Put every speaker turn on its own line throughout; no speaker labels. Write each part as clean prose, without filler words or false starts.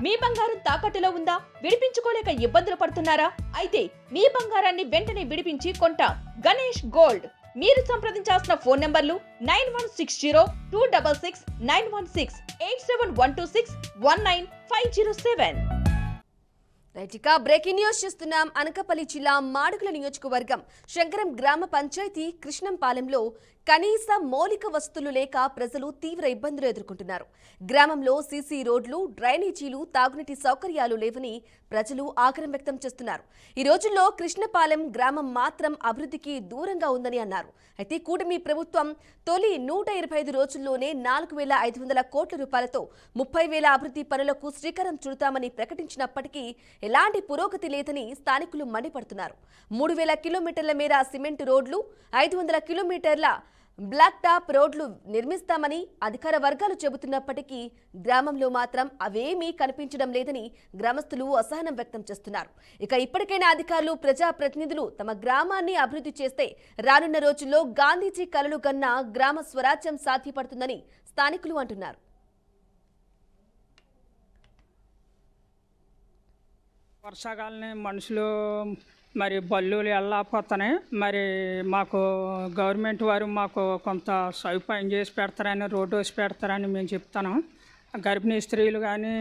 మీ బంగారం తాకట్టులో ఉందా? విడిపించుకోలేక ఇబ్బందులు పడుతున్నారా? అయితే మీ బంగారాన్ని వెంటనే విడిపించి కొంటాం. గణేష్ గోల్డ్. మీరు సంప్రదించాల్సిన ఫోన్ నంబర్లు 9160-266-916, 8712619507.
రైట్, ఇక బ్రేకింగ్ న్యూస్ చూస్తున్నాం. అనకాపల్లి జిల్లా మాడుగుల నియోజకవర్గం శంకరం గ్రామ పంచాయతీ కృష్ణంపాలెంలో కనీస మౌలిక వసతులు లేక ప్రజలు తీవ్ర ఇబ్బందులు ఎదుర్కొంటున్నారు. గ్రామంలో సీసీ రోడ్లు, డ్రైనేజీలు, తాగునీటి సౌకర్యాలు లేవని ప్రజలు ఆగ్రహం వ్యక్తం చేస్తున్నారు. ఈ రోజుల్లో కృష్ణపాలెం గ్రామం మాత్రం అభివృద్ధికి దూరంగా ఉందని అన్నారు. అయితే కూటమి ప్రభుత్వం తొలి 125 రోజుల్లోనే 4,500 కోట్ల రూపాయలతో 30,000 అభివృద్ధి పనులకు శ్రీకారం చుడతామని ప్రకటించినప్పటికీ ఎలాంటి పురోగతి లేదని స్థానికులు మండిపడుతున్నారు. 3,000 కిలోమీటర్ల మేర సిమెంట్ రోడ్లు, 500 కిలోమీటర్ల బ్లాక్ టాప్ రోడ్లు నిర్మిస్తామని అధికార వర్గాలు చెబుతున్నప్పటికీ గ్రామంలో మాత్రం అవేమీ కనిపించడం లేదని గ్రామస్తులు అసహనం వ్యక్తం చేస్తున్నారు. ఇక ఇప్పటికైనా అధికారులు, ప్రజాప్రతినిధులు తమ గ్రామాన్ని అభివృద్ధి చేస్తే రానున్న రోజుల్లో గాంధీజీ కలలు కన్న గ్రామ స్వరాజ్యం సాధ్యపడుతుందని స్థానికులు అంటున్నారు.
వర్షాకాలని మనుషులు మరి బల్లులు వెళ్ళకపోతున్నాయి. మరి మాకు గవర్నమెంట్ వారు మాకు కొంత సదుపాయం చేసి పెడతారని, రోడ్డు వేసి పెడతారని మేము చెప్తాను. గర్భిణీ స్త్రీలు కానీ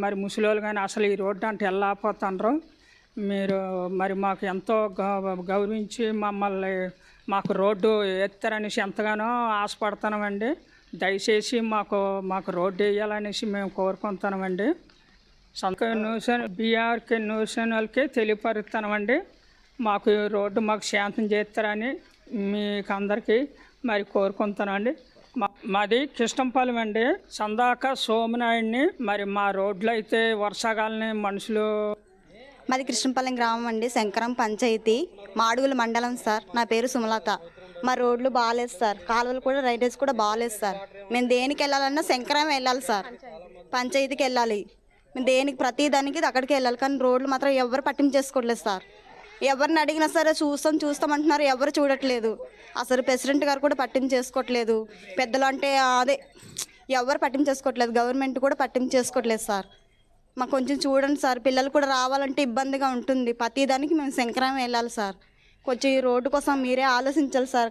మరి ముసలోళ్ళు కానీ అసలు ఈ రోడ్డు అంటే వెళ్ళకపోతున్నారు. మీరు మరి మాకు ఎంతో గౌరవించి మమ్మల్ని మాకు రోడ్డు ఎత్తారనేసి ఎంతగానో ఆశపడుతున్నామండి. దయచేసి మాకు రోడ్డు వేయాలనేసి మేము కోరుకుంటున్నామండి. BRK news తెలియపరుస్తున్నామండి. మాకు రోడ్డు మాకు శాంతం చేస్తారని మీకు అందరికీ మరి కోరుకుంటున్నామండి. మాది కృష్ణంపాలెం అండి. సందాక సోమనాయుడిని. మరి మా రోడ్లు అయితే వర్షాకాలని మనుషులు.
మాది కృష్ణంపాలెం గ్రామం అండి, శంకరం పంచాయతీ, మాడుగుల మండలం సార్. నా పేరు సుమలత. మా రోడ్లు బాగాలేదు సార్, కాలువలు కూడా, రైడేజ్ కూడా బాగాలేదు సార్. మేము దేనికి వెళ్ళాలన్నా శంకరం వెళ్ళాలి సార్, పంచాయతీకి వెళ్ళాలి. మేము దేనికి ప్రతి దానికి అక్కడికి వెళ్ళాలి. కానీ రోడ్లు మాత్రం ఎవరు పట్టింపు చేసుకోవట్లేదు సార్. ఎవరిని అడిగినా సరే చూస్తామంటున్నారు, ఎవరు చూడట్లేదు. అసలు ప్రెసిడెంట్ గారు కూడా పట్టింపు చేసుకోవట్లేదు. పెద్దలు అంటే అదే ఎవరు పట్టింపు చేసుకోవట్లేదు. గవర్నమెంట్ కూడా పట్టింపు చేసుకోవట్లేదు సార్. మాకు కొంచెం చూడండి సార్. పిల్లలు కూడా రావాలంటే ఇబ్బందిగా ఉంటుంది. ప్రతి దానికి మేము శంకరం వెళ్ళాలి సార్. కొంచెం ఈ రోడ్డు కోసం మీరే ఆలోచించాలి సార్.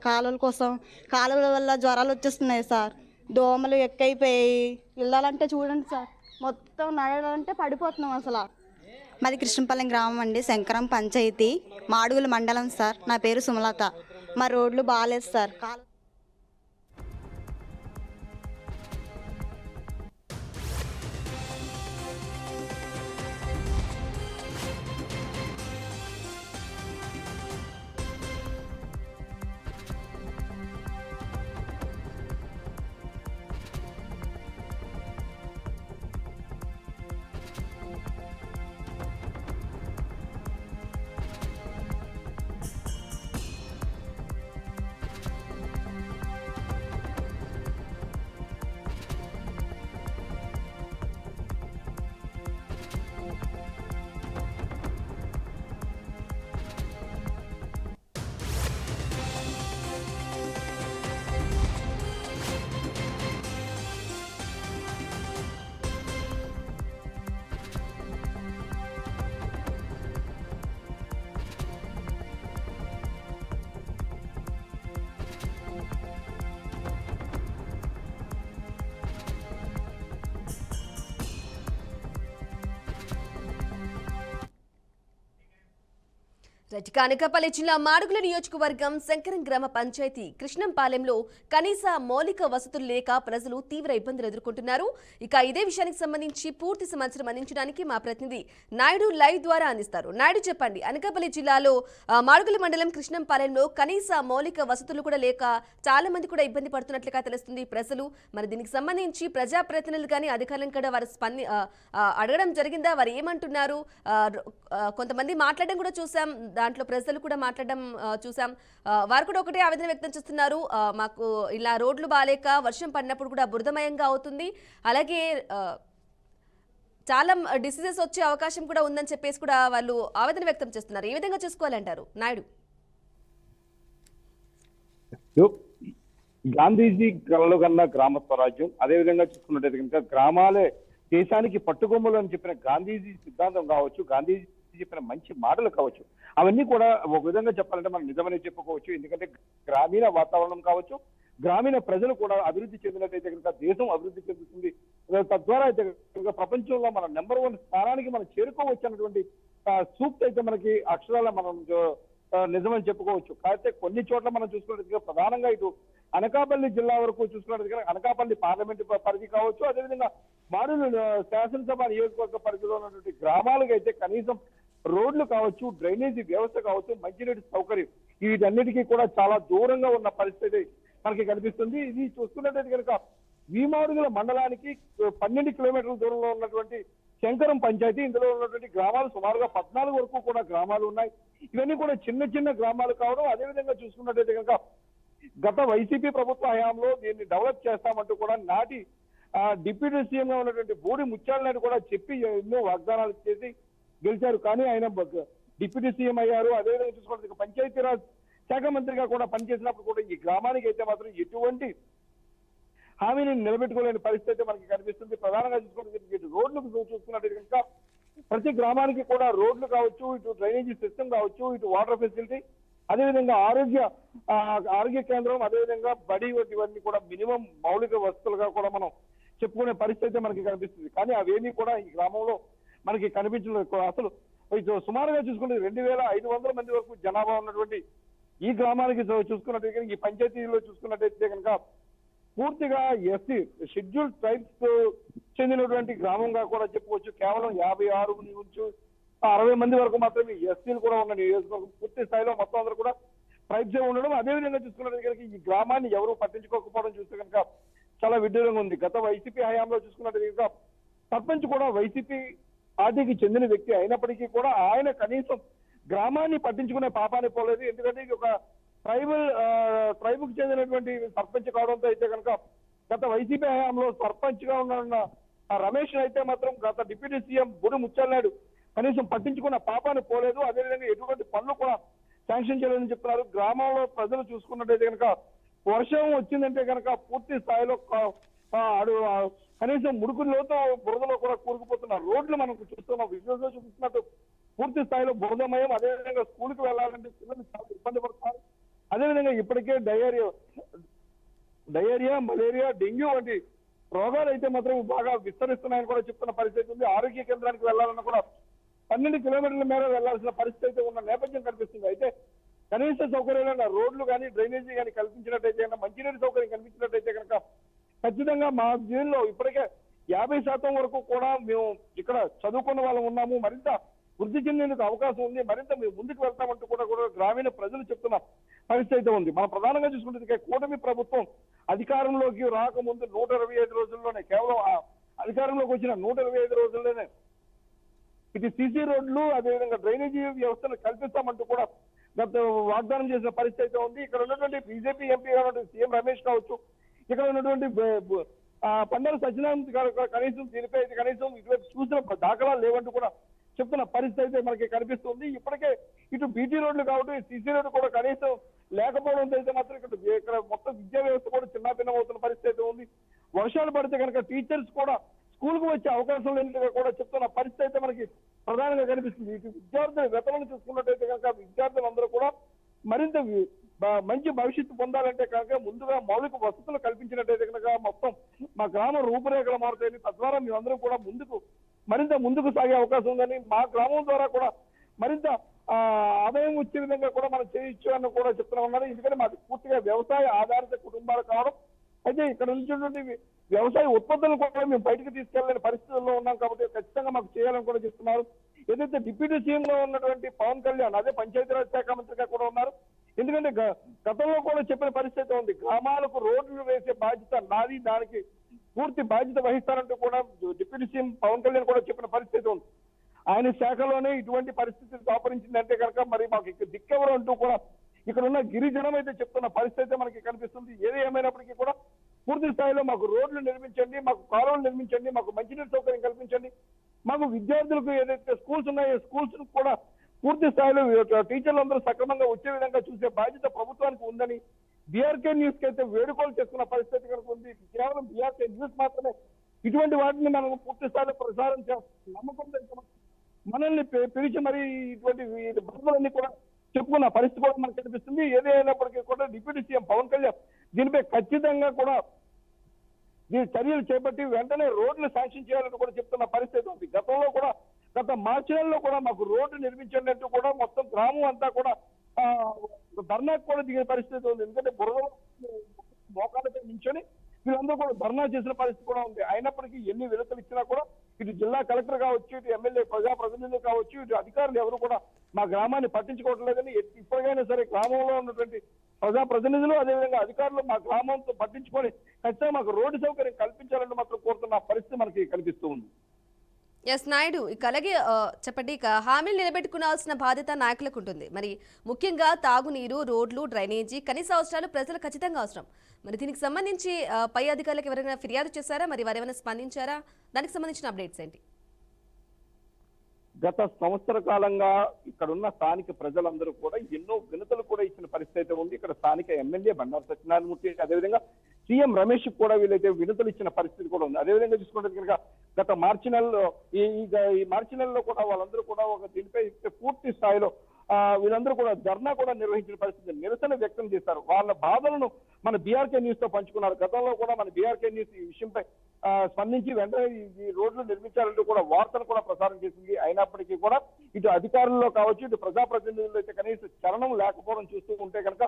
కాలువల కోసం, కాలువల వల్ల జ్వరాలు వచ్చేస్తున్నాయి సార్. దోమలు ఎక్కువైపోయాయి. వెళ్ళాలంటే చూడండి సార్, మొత్తం నడవాలంటే పడిపోతున్నాం అసలు. మాది కృష్ణంపాలెం గ్రామం అండి, శంకరం పంచాయతీ, మాడుగుల మండలం సార్. నా పేరు సుమలత. మా రోడ్లు బాగాలేదు సార్.
అనకాపల్లి జిల్లా మాడుగుల నియోజకవర్గం శంకరం గ్రామ పంచాయతీ కృష్ణంపాలెంలో కనీస మౌలిక వసతులు లేక ప్రజలు తీవ్ర ఇబ్బందులు ఎదుర్కొంటున్నారు. ఇక ఇదే విషయానికి సంబంధించి పూర్తి సమాచారం అందించడానికి మా ప్రతినిధి నాయుడు లైవ్ ద్వారా అందిస్తారు. నాయుడు, చెప్పండి. అనకాపల్లి జిల్లాలో మాడుగుల మండలం కృష్ణంపాలెంలో కనీస మౌలిక వసతులు కూడా లేక చాలా మంది కూడా ఇబ్బంది పడుతున్నట్లుగా తెలుస్తుంది ప్రజలు. మరి దీనికి సంబంధించి ప్రజాప్రతినిధులు కానీ అధికారులను కూడా వారు అడగడం జరిగిందా? వారు ఏమంటున్నారు? కొంతమంది మాట్లాడడం కూడా చూసాం, దాంట్లో ప్రజలు కూడా మాట్లాడడం చూసాం. వారు కూడా ఒకటే ఆవేదన వ్యక్తం చేస్తున్నారు. మాకు ఇలా రోడ్లు బాలేక వర్షం పడినప్పుడు కూడా బురదమయంగా అవుతుంది, అలాగే చాలా డిసీజెస్ వచ్చే అవకాశం కూడా ఉందని చెప్పేసి కూడా వాళ్ళు ఆవేదన వ్యక్తం చేస్తున్నారు. ఏ విధంగా చూసుకోవాలంటారు నాయుడు?
గాంధీజీ కలలు కన్నా గ్రామ స్వరాజ్యం. అదేవిధంగా చూసుకున్నట్టయితే కనుక గ్రామాలే దేశానికి పట్టుకొమ్మలు అని చెప్పిన గాంధీజీ సిద్ధాంతం కావచ్చు, గాంధీజీ చెప్పిన మంచి మాటలు కావచ్చు, అవన్నీ కూడా ఒక విధంగా చెప్పాలంటే మనం నిజమనే చెప్పుకోవచ్చు. ఎందుకంటే గ్రామీణ వాతావరణం కావచ్చు, గ్రామీణ ప్రజలు కూడా అభివృద్ధి చెందినట్టయితే కనుక దేశం అభివృద్ధి చెందుతుంది. తద్వారా అయితే కనుక ప్రపంచంలో మన నెంబర్ 1 స్థానానికి మనం చేరుకోవచ్చు అన్నటువంటి సూక్తి అయితే మనకి అక్షరాల మనం నిజమని చెప్పుకోవచ్చు. కాకపోతే కొన్ని చోట్ల మనం చూసుకున్నట్టుగా ప్రధానంగా ఇటు అనకాపల్లి జిల్లా వరకు చూసుకున్నట్టుగా అనకాపల్లి పార్లమెంటు పరిధి కావచ్చు, అదేవిధంగా మాడులు శాసనసభ నియోజకవర్గ పరిధిలో ఉన్నటువంటి గ్రామాలకు అయితే కనీసం రోడ్లు కావచ్చు, డ్రైనేజీ వ్యవస్థ కావచ్చు, మంచినీటి సౌకర్యం వీటన్నిటికీ కూడా చాలా దూరంగా ఉన్న పరిస్థితి మనకి కనిపిస్తుంది. ఇది చూసుకున్నట్టయితే కనుక వీమాడుగుల మండలానికి 12 కిలోమీటర్ల దూరంలో ఉన్నటువంటి శంకరం పంచాయతీ, ఇందులో ఉన్నటువంటి గ్రామాలు సుమారుగా 14 వరకు కూడా గ్రామాలు ఉన్నాయి. ఇవన్నీ కూడా చిన్న చిన్న గ్రామాలు కావడం, అదేవిధంగా చూసుకున్నట్టయితే కనుక గత వైసీపీ ప్రభుత్వ హయాంలో దీన్ని డెవలప్ చేస్తామంటూ కూడా నాటి డిప్యూటీ సీఎం గా ఉన్నటువంటి బూడి ముత్యాలనాయుడు కూడా చెప్పి ఎన్నో వాగ్దానాలు చేసి గెలిచారు. కానీ ఆయన డిప్యూటీ సీఎం అయ్యారు. అదేవిధంగా చూసుకుంటే పంచాయతీరాజ్ శాఖ మంత్రిగా కూడా పనిచేసినప్పుడు కూడా ఈ గ్రామానికి అయితే మాత్రం ఎటువంటి హామీని నిలబెట్టుకోలేని పరిస్థితి మనకి కనిపిస్తుంది. ప్రధానంగా చూసుకుంటే ఇటు రోడ్లకు చూసుకున్నట్టు కనుక ప్రతి గ్రామానికి కూడా రోడ్లు కావచ్చు, ఇటు డ్రైనేజీ సిస్టమ్ కావచ్చు, ఇటు వాటర్ ఫెసిలిటీ, అదేవిధంగా ఆరోగ్య కేంద్రం, అదేవిధంగా బడి వంటివన్నీ కూడా మినిమం మౌలిక వసతులుగా కూడా మనం చెప్పుకునే పరిస్థితి మనకి కనిపిస్తుంది. కానీ అవేమీ కూడా ఈ గ్రామంలో మనకి కనిపించలేదు. అసలు సుమారుగా చూసుకుంటే 2500 మంది వరకు జనాభా ఉన్నటువంటి ఈ గ్రామానికి చూసుకున్నట్టయితే, ఈ పంచాయతీలో చూసుకున్నట్టయితే కనుక పూర్తిగా ఎస్సీ షెడ్యూల్ ట్రైబ్స్ చెందినటువంటి గ్రామంగా కూడా చెప్పుకోవచ్చు. కేవలం 56 నుంచి 60 మంది వరకు మాత్రమే ఎస్సీలు కూడా ఉన్న నియోజకవర్గం. పూర్తి స్థాయిలో మొత్తం అందరూ కూడా ట్రైబ్స్ ఉండడం, అదేవిధంగా చూసుకున్నట్టు కనుక ఈ గ్రామాన్ని ఎవరు పట్టించుకోకపోవడం చూస్తే కనుక చాలా విడ్డూరంగా ఉంది. గత వైసీపీ హయాంలో చూసుకున్నట్టు కనుక సర్పంచ్ కూడా వైసీపీ పార్టీకి చెందిన వ్యక్తి అయినప్పటికీ కూడా ఆయన కనీసం గ్రామాన్ని పట్టించుకునే పాపాన్ని పోలేదు. ఎందుకంటే ఇది ఒక ట్రైబుకు చెందినటువంటి సర్పంచ్ కావడంతో అయితే కనుక గత వైసీపీ హయాంలో సర్పంచ్ గా ఉన్న రమేష్ అయితే మాత్రం గత డిప్యూటీ సీఎం బూడి ముత్యాలనాయుడు కనీసం పట్టించుకున్న పాపాన్ని పోలేదు. అదేవిధంగా ఎటువంటి పనులు కూడా శాంక్షన్ చేయలేదని చెప్తున్నారు. గ్రామంలో ప్రజలు చూసుకున్నట్టయితే కనుక వర్షం వచ్చిందంటే కనుక పూర్తి స్థాయిలో కనీసం ముడుకులోతో బురదలో కూడా కూరుకుపోతున్నారు. రోడ్లు మనకు చూస్తున్నాం, విజువల్స్ లో చూపిస్తున్నట్టు పూర్తి స్థాయిలో బురదమయం. అదేవిధంగా స్కూల్కి వెళ్ళాలంటే పిల్లలు చాలా ఇబ్బంది పడుతున్నారు. అదేవిధంగా ఇప్పటికే డయేరియా, మలేరియా, డెంగ్యూ వంటి రోగాలు అయితే మాత్రం బాగా విస్తరిస్తున్నాయని కూడా చెప్తున్న పరిస్థితి ఉంది. ఆరోగ్య కేంద్రానికి వెళ్ళాలన్నా కూడా 12 కిలోమీటర్ల మేర వెళ్లాల్సిన పరిస్థితి ఉన్న నేపథ్యం కనిపిస్తుంది. అయితే కనీస సౌకర్యాలైన రోడ్లు కానీ, డ్రైనేజీ కానీ కల్పించినట్టయితే కనుక, మంచినీటి సౌకర్యం కల్పించినట్టయితే కనుక ఖచ్చితంగా మా జీవితంలో ఇప్పటికే 50% వరకు కూడా మేము ఇక్కడ చదువుకున్న వాళ్ళం ఉన్నాము, మరింత వృద్ధి చెందేందుకు అవకాశం ఉంది, మరింత మేము ముందుకు వెళ్తామంటూ కూడా గ్రామీణ ప్రజలు చెప్తున్న పరిస్థితి ఉంది. మనం ప్రధానంగా చూసుకుంటే కూటమి ప్రభుత్వం అధికారంలోకి రాకముందు 125 రోజుల్లోనే, కేవలం అధికారంలోకి వచ్చిన 125 రోజుల్లోనే ఇటు సీసీ రోడ్లు, అదేవిధంగా డ్రైనేజీ వ్యవస్థను కల్పిస్తామంటూ కూడా గత వాగ్దానం చేసిన పరిస్థితి ఉంది. ఇక్కడ ఉన్నటువంటి బీజేపీ ఎంపీ ఉన్నటువంటి సీఎం రమేష్ కావచ్చు, ఇక్కడ ఉన్నటువంటి పండాల సత్యనారాయణ కనీసం దీనిపై కనీసం ఇటువైపు చూసిన దాఖలాలు లేవంటూ కూడా చెప్తున్న పరిస్థితి అయితే మనకి కనిపిస్తుంది. ఇప్పటికే ఇటు బీటీ రోడ్లు కాబట్టి సీసీ రోడ్డు కూడా కనీసం లేకపోవడంతో అయితే మాత్రం ఇక్కడ మొత్తం విద్యా వ్యవస్థ కూడా చిన్నాభిన్నం అవుతున్న పరిస్థితి ఉంది. వర్షాలు పడితే కనుక టీచర్స్ కూడా స్కూల్ కు వచ్చే అవకాశం లేనిగా కూడా చెప్తున్న పరిస్థితి అయితే మనకి ప్రధానంగా కనిపిస్తుంది. ఇటు విద్యార్థుల వేతనాలు చూసుకున్నట్టయితే కనుక విద్యార్థులందరూ కూడా మరింత మంచి భవిష్యత్తు పొందాలంటే కనుక ముందుగా మౌలిక వసతులు కల్పించినట్టయితే కనుక మొత్తం మా గ్రామ రూపురేఖలు మారుతాయని, తద్వారా మేమందరం కూడా మరింత ముందుకు సాగే అవకాశం ఉందని, మా గ్రామం ద్వారా కూడా మరింత ఆదాయం వచ్చే విధంగా కూడా మనం చేయొచ్చు అని కూడా చెప్తున్నా ఉన్నారు. ఎందుకంటే మాది పూర్తిగా వ్యవసాయ ఆధారిత కుటుంబాలు కావడం, అయితే ఇక్కడ నుంచినటువంటి వ్యవసాయ ఉత్పత్తులను కూడా మేము బయటకు తీసుకెళ్లేని పరిస్థితుల్లో ఉన్నాం కాబట్టి ఖచ్చితంగా మాకు చేయాలని కూడా చెప్తున్నారు. ఏదైతే డిప్యూటీ సీఎం గా ఉన్నటువంటి పవన్ కళ్యాణ్ అదే పంచాయతీరాజ్ శాఖ మంత్రిగా కూడా ఉన్నారు. ఎందుకంటే గతంలో కూడా చెప్పిన పరిస్థితి ఉంది, గ్రామాలకు రోడ్లు వేసే బాధ్యత నాది, దానికి పూర్తి బాధ్యత వహిస్తారంటూ కూడా డిప్యూటీ సీఎం పవన్ కళ్యాణ్ కూడా చెప్పిన పరిస్థితి ఉంది. ఆయన శాఖలోనే ఇటువంటి పరిస్థితి దాపరించిందంటే కనుక మరి మాకు ఇక్కడ దిక్కెవరు అంటూ కూడా ఇక్కడ ఉన్న గిరిజనం అయితే చెప్తున్న పరిస్థితి మనకి కనిపిస్తుంది. ఏది ఏమైనప్పటికీ కూడా పూర్తి స్థాయిలో మాకు రోడ్లు నిర్మించండి, మాకు కాలువలు నిర్మించండి, మాకు మంచినీటి సౌకర్యం కల్పించండి, మాకు విద్యార్థులకు ఏదైతే స్కూల్స్ ఉన్నాయో స్కూల్స్ కూడా పూర్తి స్థాయిలో టీచర్లు అందరూ సక్రమంగా వచ్చే విధంగా చూసే బాధ్యత ప్రభుత్వానికి ఉందని బీఆర్కే న్యూస్ కి అయితే వేడుకోలు చేసుకున్న పరిస్థితి కనుక ఉంది. కేవలం బీఆర్కే న్యూస్ మాత్రమే ఇటువంటి వాటిని మనం పూర్తి స్థాయిలో ప్రసారం చేస్తాం నమ్మకం మనల్ని పిలిచి మరి ఇటువంటి బాధలన్నీ కూడా చెప్పుకున్న పరిస్థితి కూడా మనకు కనిపిస్తుంది. ఏదైనప్పటికీ కూడా డిప్యూటీ సీఎం పవన్ కళ్యాణ్ దీనిపై ఖచ్చితంగా కూడా ఈ చర్యలు చేపట్టి వెంటనే రోడ్లు శాంక్షన్ చేయాలని కూడా చెప్తున్న పరిస్థితి ఉంది. గతంలో కూడా గత మార్చి నెలలో కూడా మాకు రోడ్డు నిర్మించినట్టు కూడా మొత్తం గ్రామం అంతా కూడా ధర్నాకు కూడా దిగే పరిస్థితి ఉంది. ఎందుకంటే బురదలో మోకాళ్ళపై నించొని వీళ్ళందరూ కూడా ధర్నా చేసిన పరిస్థితి కూడా ఉంది. అయినప్పటికీ ఎన్ని విడతలు ఇచ్చినా కూడా ఇటు జిల్లా కలెక్టర్ కావచ్చు, ఇటు ఎమ్మెల్యే ప్రజాప్రతినిధులు కావచ్చు, ఇటు అధికారులు ఎవరు కూడా మా గ్రామాన్ని పట్టించుకోవటం లేదని ఇప్పటికైనా సరే గ్రామంలో ఉన్నటువంటి ప్రజాప్రతినిధులు అదేవిధంగా అధికారులు మా గ్రామంతో పట్టించుకొని ఖచ్చితంగా మాకు రోడ్డు సౌకర్యం కల్పించాలని మాత్రం కోరుతున్న పరిస్థితి మనకి కనిపిస్తూ ఉంది.
ఎస్ నాయుడు, ఇక అలాగే చెప్పండి, ఇక హామీలు నిలబెట్టుకునాల్సిన బాధ్యత నాయకులకు ఉంటుంది. మరి ముఖ్యంగా తాగునీరు, రోడ్లు, డ్రైనేజీ, కనీస అవసరాలు ప్రజలకు ఖచ్చితంగా అవసరం. మరి దీనికి సంబంధించి పై అధికారులకు ఎవరైనా ఫిర్యాదు చేశారా? మరి వారు ఏమైనా స్పందించారా? దానికి సంబంధించిన అప్డేట్స్ ఏంటి?
గత సంవత్సర కాలంగా ఇక్కడ ఉన్న స్థానిక ప్రజలందరూ కూడా ఎన్నో వినతులు కూడా ఇచ్చిన పరిస్థితి అయితే ఉంది. ఇక్కడ స్థానిక ఎమ్మెల్యే బండారు సత్యనారాయణమూర్తి అదేవిధంగా సీఎం రమేష్ కూడా వీళ్ళైతే వినతులు ఇచ్చిన పరిస్థితి కూడా ఉంది. అదేవిధంగా చూసుకుంటే కనుక గత మార్చి నెలలో ఈ మార్చి నెలలో కూడా వాళ్ళందరూ కూడా ఒక దీనిపై పూర్తి స్థాయిలో వీళ్ళందరూ కూడా ధర్నా కూడా నిర్వహించిన పరిస్థితి, నిరసన వ్యక్తం చేశారు. వాళ్ళ బాధలను మన బీఆర్కే న్యూస్ తో పంచుకున్నారు. గతంలో కూడా మన బీఆర్కే న్యూస్ ఈ విషయంపై స్పందించి వెంటనే ఈ రోడ్లు నిర్మించాలంటూ కూడా వార్తను కూడా ప్రసారం చేసింది. అయినప్పటికీ కూడా ఇటు అధికారుల్లో కావచ్చు, ఇటు ప్రజాప్రతినిధులు అయితే కనీసం చలనం లేకపోవడం చూస్తూ ఉంటే కనుక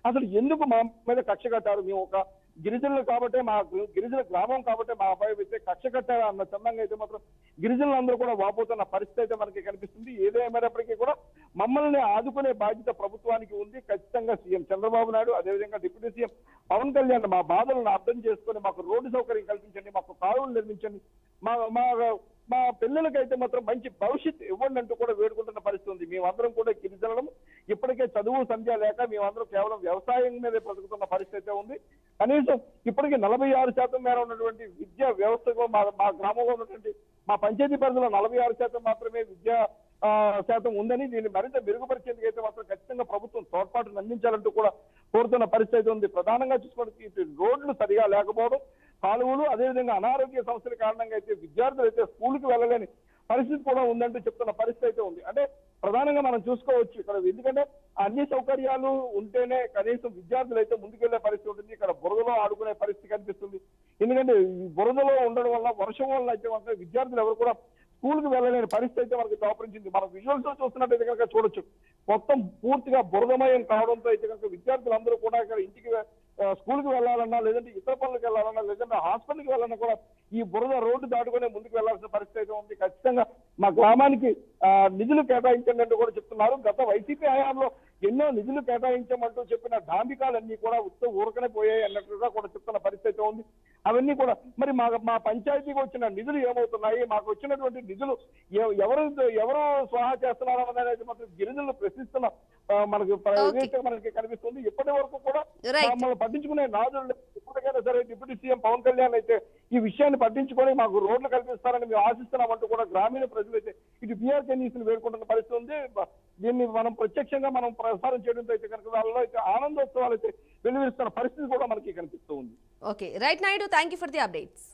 అసలు ఎందుకు మా మీద కక్ష కట్టారు? మేము ఒక గిరిజనులు కాబట్టి, మా గిరిజన గ్రామం కాబట్టి మా అబ్బాయి అయితే కక్ష కట్టారు అన్న చందంగా అయితే మాత్రం గిరిజనులందరూ కూడా వాపోతున్న పరిస్థితి అయితే మనకి కనిపిస్తుంది. ఏదేమైనప్పటికీ కూడా మమ్మల్ని ఆదుకునే బాధ్యత ప్రభుత్వానికి ఉంది. ఖచ్చితంగా సీఎం చంద్రబాబు నాయుడు అదేవిధంగా డిప్యూటీ సీఎం పవన్ కళ్యాణ్ మా బాధలను అర్థం చేసుకొని మాకు రోడ్డు సౌకర్యం కల్పించండి, మాకు కాలువలు నిర్మించండి, మా పిల్లలకైతే మాత్రం మంచి భవిష్యత్తు ఇవ్వండి అంటూ కూడా వేడుకుంటున్న పరిస్థితి ఉంది. మేమందరం కూడా గిరిజనులం, ఇప్పటికే చదువు సంధ్య లేక మేమందరం కేవలం వ్యవసాయం మీదే బ్రతుకుతున్న పరిస్థితి ఉంది. కనీసం ఇప్పటికీ 46% మేర ఉన్నటువంటి విద్యా వ్యవస్థకు మా గ్రామంలో ఉన్నటువంటి మా పంచాయతీ పరిధిలో 46% మాత్రమే విద్యా శాతం ఉందని, దీన్ని మరింత మెరుగుపరిచేందుకు అయితే మాత్రం ఖచ్చితంగా ప్రభుత్వం తోడ్పాటును అందించాలంటూ కూడా కోరుతున్న పరిస్థితి ఉంది. ప్రధానంగా చూసుకోవడానికి రోడ్లు సరిగా లేకపోవడం, కాలువలు అదేవిధంగా అనారోగ్య సమస్యల కారణంగా అయితే విద్యార్థులు అయితే స్కూల్కి వెళ్ళలేని పరిస్థితి కూడా ఉందంటూ చెప్తున్న పరిస్థితి అయితే ఉంది. అంటే ప్రధానంగా మనం చూసుకోవచ్చు ఇక్కడ, ఎందుకంటే అన్ని సౌకర్యాలు ఉంటేనే కనీసం విద్యార్థులు అయితే ముందుకెళ్లే పరిస్థితి ఉంటుంది. ఇక్కడ బురదలో ఆడుకునే పరిస్థితి కనిపిస్తుంది. ఎందుకంటే ఈ బురదలో ఉండడం వల్ల, వర్షం వల్ల అయితే మాత్రం విద్యార్థులు ఎవరు కూడా స్కూల్కి వెళ్ళలేని పరిస్థితి అయితే మనకి దాపరించింది. మనం విజువల్స్ లో చూస్తున్నట్టయితే కనుక చూడొచ్చు, మొత్తం పూర్తిగా బురదమయం కావడంతో అయితే కనుక విద్యార్థులందరూ కూడా ఇక్కడ ఇంటికి స్కూల్కి వెళ్ళాలన్నా, లేదంటే ఇతర పనులకు వెళ్ళాలన్నా, లేదంటే హాస్పిటల్కి వెళ్ళాలన్నా కూడా ఈ బురద రోడ్డు దాటుకునే ముందుకు వెళ్లాల్సిన పరిస్థితి అయితే ఉంది. ఖచ్చితంగా మా గ్రామానికి నిధులు కేటాయించండి అంటూ కూడా చెప్తున్నారు. గత వైసీపీ హయాంలో ఎన్నో నిధులు కేటాయించమంటూ చెప్పిన డాంబికాలన్నీ కూడా ఊరకనే పోయాయి అన్నట్లుగా కూడా చెప్తున్న పరిస్థితి ఉంది. అవన్నీ కూడా మరి మా పంచాయతీకి వచ్చిన నిధులు ఏమవుతున్నాయి, మాకు వచ్చినటువంటి నిధులు ఎవరు స్వాహా చేస్తున్నారో అనేది మాత్రం గిరిజనులు ప్రశ్నిస్తున్న మనకి కనిపిస్తుంది. ఇప్పటి వరకు కూడా మమ్మల్ని పట్టించుకునే నాదులు ఇప్పటికైనా సరే డిప్యూటీ సీఎం పవన్ కళ్యాణ్ అయితే ఈ విషయాన్ని పట్టించుకొని మాకు రోడ్లు కల్పిస్తారని మేము ఆశిస్తున్నామంటూ కూడా గ్రామీణ ప్రజలు అయితే ఇటు బీఆర్కే న్యూస్ ని వేడుకుంటున్న పరిస్థితి ఉంది. దీన్ని మనం ప్రత్యక్షంగా మనం ప్రసారం చేయడంతో అయితే కనుక వాళ్ళలో అయితే ఆనందోత్సవాలు అయితే వెలువరిస్తున్న పరిస్థితి కూడా మనకి కనిపిస్తూ ఉంది.
Okay right Naidu, thank you for the updates.